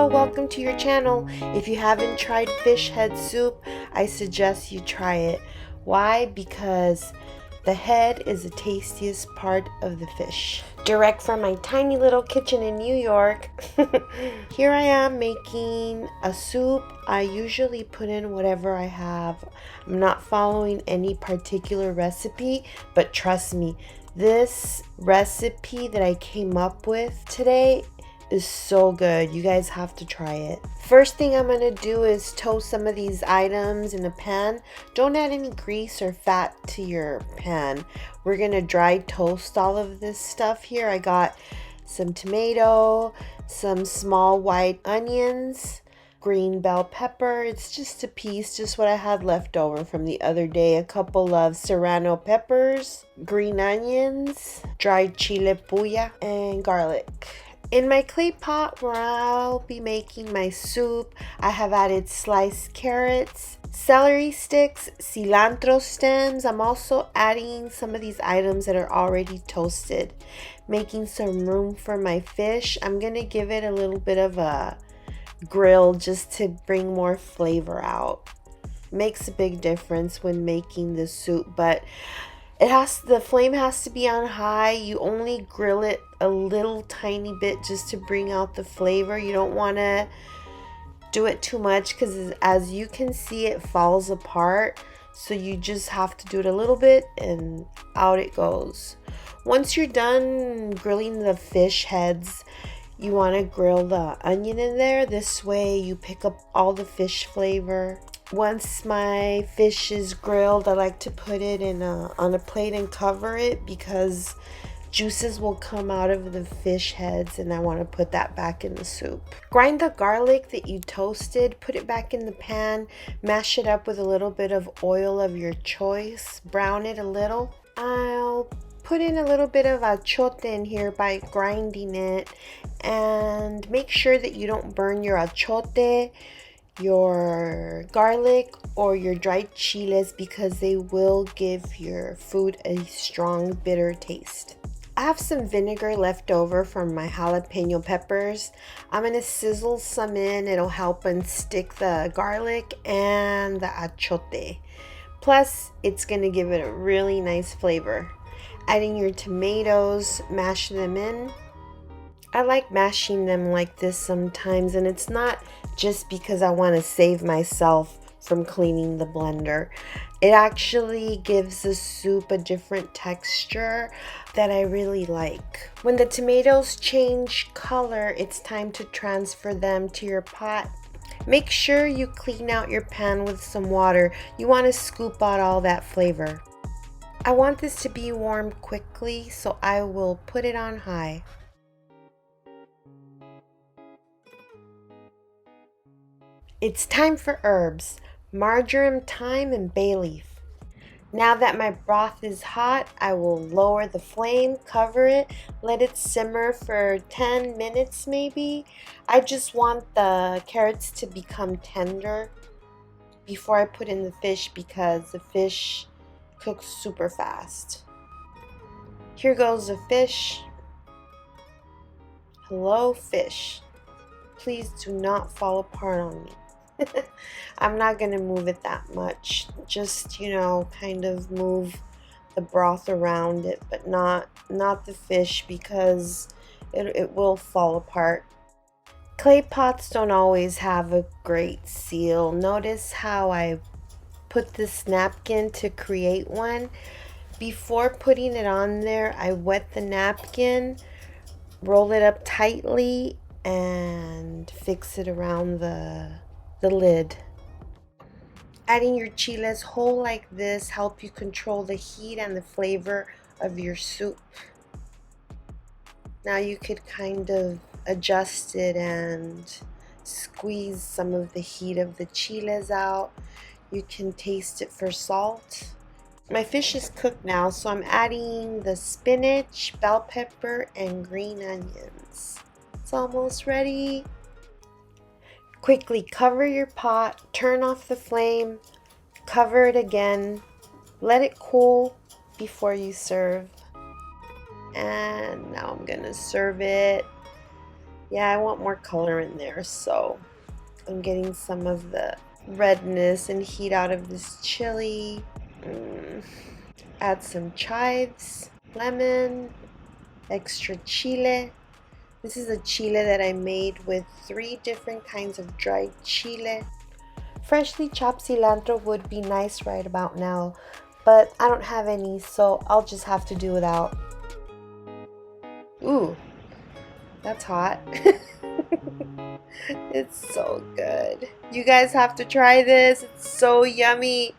Hello, welcome to your channel. If you haven't tried fish head soup, I suggest you try it. Why? Because the head is the tastiest part of the fish. Direct from my tiny little kitchen in New York. Here I am making a soup. I usually put in whatever I have. I'm not following any particular recipe, but trust me, this recipe that I came up with today is so good. You guys have to try it. First thing I'm gonna do is toast some of these items in a pan. Don't add any grease or fat to your pan. We're gonna dry toast all of this stuff here. I got some tomato, some small white onions, green bell pepper. It's just a piece, just what I had left over from the other day. A couple of serrano peppers, green onions, dried chile puya, and garlic. In my clay pot where I'll be making my soup, I have added sliced carrots, celery sticks, cilantro stems. I'm also adding some of these items that are already toasted, making some room for my fish. I'm gonna give it a little bit of a grill just to bring more flavor out. Makes a big difference when making the soup, but the flame has to be on high. You only grill it a little tiny bit just to bring out the flavor. You don't want to do it too much because as you can see, it falls apart. So you just have to do it a little bit and out it goes. Once you're done grilling the fish heads, you want to grill the onion in there. This way you pick up all the fish flavor. Once my fish is grilled, I like to put it on a plate and cover it because juices will come out of the fish heads and I want to put that back in the soup. Grind the garlic that you toasted, put it back in the pan, mash it up with a little bit of oil of your choice, brown it a little. I'll put in a little bit of achiote in here by grinding it, and make sure that you don't burn your achiote, your garlic, or your dried chiles because they will give your food a strong bitter taste. I have some vinegar left over from my jalapeno peppers. I'm going to sizzle some in. It'll help unstick the garlic and the achiote. Plus, it's going to give it a really nice flavor. Adding your tomatoes, mash them in. I like mashing them like this sometimes, and it's not just because I want to save myself from cleaning the blender. It actually gives the soup a different texture that I really like. When the tomatoes change color, it's time to transfer them to your pot. Make sure you clean out your pan with some water. You want to scoop out all that flavor. I want this to be warm quickly, so I will put it on high. It's time for herbs, marjoram, thyme, and bay leaf. Now that my broth is hot, I will lower the flame, cover it, let it simmer for 10 minutes maybe. I just want the carrots to become tender before I put in the fish because the fish cooks super fast. Here goes the fish. Hello, fish. Please do not fall apart on me. I'm not going to move it that much. Just, kind of move the broth around it, but not the fish because it will fall apart. Clay pots don't always have a great seal. Notice how I put this napkin to create one. Before putting it on there, I wet the napkin, roll it up tightly, and fix it around the lid. Adding your chiles whole like this help you control the heat and the flavor of your soup. Now you could kind of adjust it and squeeze some of the heat of the chiles out. You can taste it for salt. My fish is cooked now, so I'm adding the spinach, bell pepper, and green onions. It's almost ready. Quickly cover your pot, turn off the flame, cover it again, let it cool before you serve. And now I'm gonna serve it. Yeah, I want more color in there, so I'm getting some of the redness and heat out of this chili. Add some chives, lemon, extra chile. This is a chile that I made with 3 different kinds of dried chile. Freshly chopped cilantro would be nice right about now, but I don't have any, so I'll just have to do without. Ooh, that's hot. It's so good. You guys have to try this. It's so yummy.